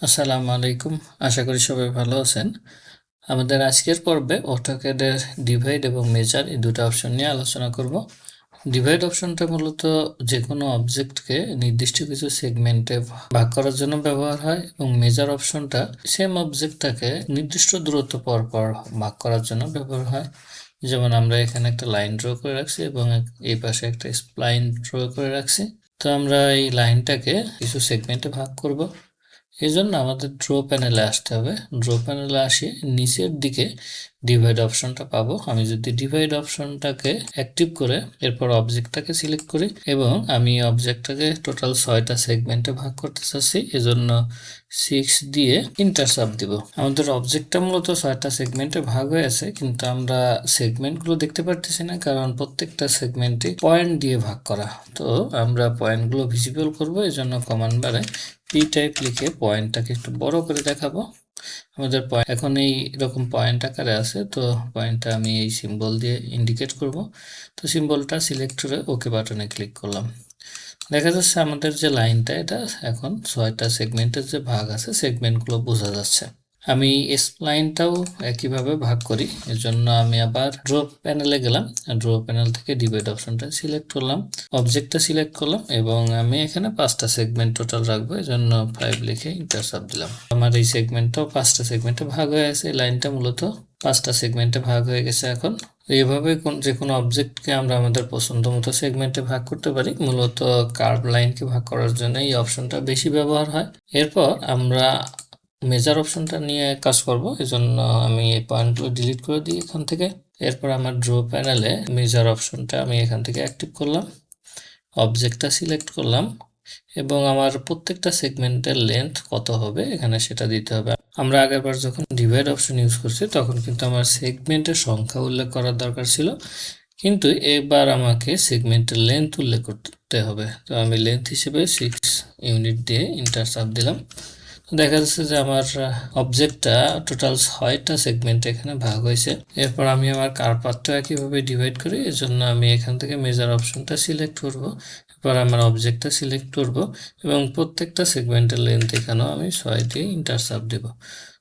আসসালামু আলাইকুম। আশা করি সবাই ভালো আছেন। আমাদের আজকের পর্বে অটোক্যাডের ডিভাইড এবং মেজার এই দুটো অপশন নিয়ে আলোচনা করব। ডিভাইড অপশনটা মূলত যে কোনো অবজেক্টকে নির্দিষ্ট কিছু সেগমেন্টে ভাগ করার জন্য ব্যবহার হয় এবং মেজার অপশনটা সেম অবজেক্টটাকে নির্দিষ্ট দূরত্ব পর পর ভাগ করার জন্য ব্যবহার হয়। যেমন আমরা এখানে একটা লাইন ড্র করে রাখছি এবং এই পাশে একটা স্প্লাইন ড্র করে রাখছি। তো আমরা এই লাইনটাকে কিছু সেগমেন্টে ভাগ করব। এই জন্য আমাদের ড্র প্যানেলে আসতে হবে। ড্র প্যানেলে আসে নিচের দিকে ডিভাইড অপশনটা পাবো। আমি যদি ডিভাইড অপশনটাকে অ্যাক্টিভ করে এরপর অবজেক্টটাকে সিলেক্ট করি এবং আমি অবজেক্টটাকে টোটাল 6টা সেগমেন্টে ভাগ করতে চাচ্ছি, এজন্য 6 দিয়ে ইন্টার চাপ দিব। আমাদের অবজেক্টটা মূলত 6টা সেগমেন্টে ভাগ হয়েছে, কিন্তু আমরা সেগমেন্টগুলো দেখতে পারতেছি না, কারণ প্রত্যেকটা সেগমেন্টে পয়েন্ট দিয়ে ভাগ করা। তো আমরা পয়েন্টগুলো ভিজিবল করব, এজন্য কমান্ড বারে পি টাইপ লিখে পয়েন্টটাকে একটু বড় করে দেখাবো। আমাদের পয়েন্ট এখন এই রকম পয়েন্ট আকারে আছে, তো পয়েন্টটা আমি এই সিম্বল দিয়ে ইন্ডিকেট করব। তো সিম্বলটা সিলেক্ট করে ওকে বাটনে ক্লিক করলাম। দেখা যাচ্ছে আমাদের যে লাইনটা, এটা এখন 6টা সেগমেন্টের যে ভাগ আছে সেগমেন্টগুলো বোঝা যাচ্ছে। আমি স্প্লাইনটাও একইভাবে ভাগ করি, এজন্য আমি আবার ড্র প্যানেলে গেলাম। ড্র প্যানেল থেকে ডিভাইড অপশনটা সিলেক্ট করলাম, অবজেক্টটা সিলেক্ট করলাম এবং আমি এখানে 5টা সেগমেন্ট টোটাল রাখবো, এজন্য 5 লিখে ইন্টার চাপ দিলাম। আমার এই সেগমেন্টটাও 5টা সেগমেন্টে ভাগ হয়ে আছে। লাইনটা মূলত 5টা সেগমেন্টে ভাগ হয়ে গেছে। এখন এইভাবে যে কোনো অবজেক্টকে আমরা আমাদের পছন্দ মতো সেগমেন্টে ভাগ করতে পারি। মূলত কার্ভ লাইনকে ভাগ করার জন্য এই অপশনটা বেশি ব্যবহার হয়। এরপর আমরা মেজার অপশনটা নিয়ে কাজ করব, এজন্য আমি এই পয়েন্টগুলো ডিলিট করে দিই এখান থেকে। এরপর আমার ড্র প্যানেলে মেজার অপশনটা আমি এখান থেকে অ্যাক্টিভ করলাম, অবজেক্টটা সিলেক্ট করলাম এবং আমার প্রত্যেকটা সেগমেন্টের লেন্থ কত হবে এখানে সেটা দিতে হবে। আমরা আগেরবার যখন ডিভাইড অপশন ইউজ করছি তখন কিন্তু আমার সেগমেন্টের সংখ্যা উল্লেখ করার দরকার ছিল, কিন্তু এবার আমাকে সেগমেন্টের লেন্থ উল্লেখ করতে হবে। তো আমি লেন্থ হিসেবে 6 ইউনিট দিয়ে ইন্টার চাপ দিলাম। দেখা যাচ্ছে যে আমার অবজেক্টটা টোটাল 6টা সেগমেন্ট এখানে ভাগ হয়েছে। এরপর আমি আমার কার্ভ পাথটা একইভাবে ডিভাইড করি, এজন্য আমি এখান থেকে মেজার অপশনটা সিলেক্ট করব। এরপর আমার অবজেক্টটা সিলেক্ট করব এবং প্রত্যেকটা সেগমেন্টের লেন্থ এখানেও আমি 6 দিয়ে ইন্টার চাপ দেব।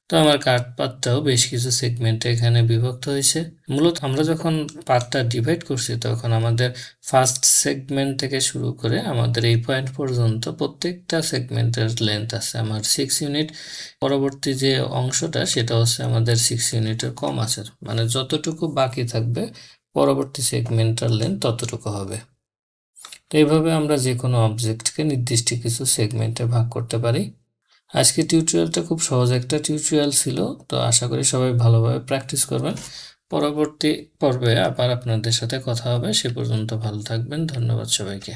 তো আমার কার্ভ পাথটাও বেশ কিছু সেগমেন্টে এখানে বিভক্ত হয়েছে। মূলত আমরা যখন পাথটা ডিভাইড করছি তখন আমাদের ফার্স্ট সেগমেন্ট থেকে শুরু করে আমাদের এই পয়েন্ট পর্যন্ত প্রত্যেকটা সেগমেন্টের লেন্থ আছে আমার 6 ইউনিট। পরবর্তী যে অংশটা সেটা হচ্ছে আমাদের 6 ইউনিটের কম আছে, মানে যতটুকু বাকি থাকবে পরবর্তী সেগমেন্টের লেন্থ ততটুকু হবে। তো এইভাবে আমরা যে কোনো অবজেক্টকে নির্দিষ্ট কিছু সেগমেন্টে ভাগ করতে পারি। আজকে টিউটোরিয়ালটা খুব সহজ একটা টিউটোরিয়াল ছিল, তো আশা করি সবাই ভালোভাবে প্র্যাকটিস করবেন। পরবর্তী পর্বে আবার আপনাদের সাথে কথা হবে। সে পর্যন্ত ভালো থাকবেন। ধন্যবাদ সবাইকে।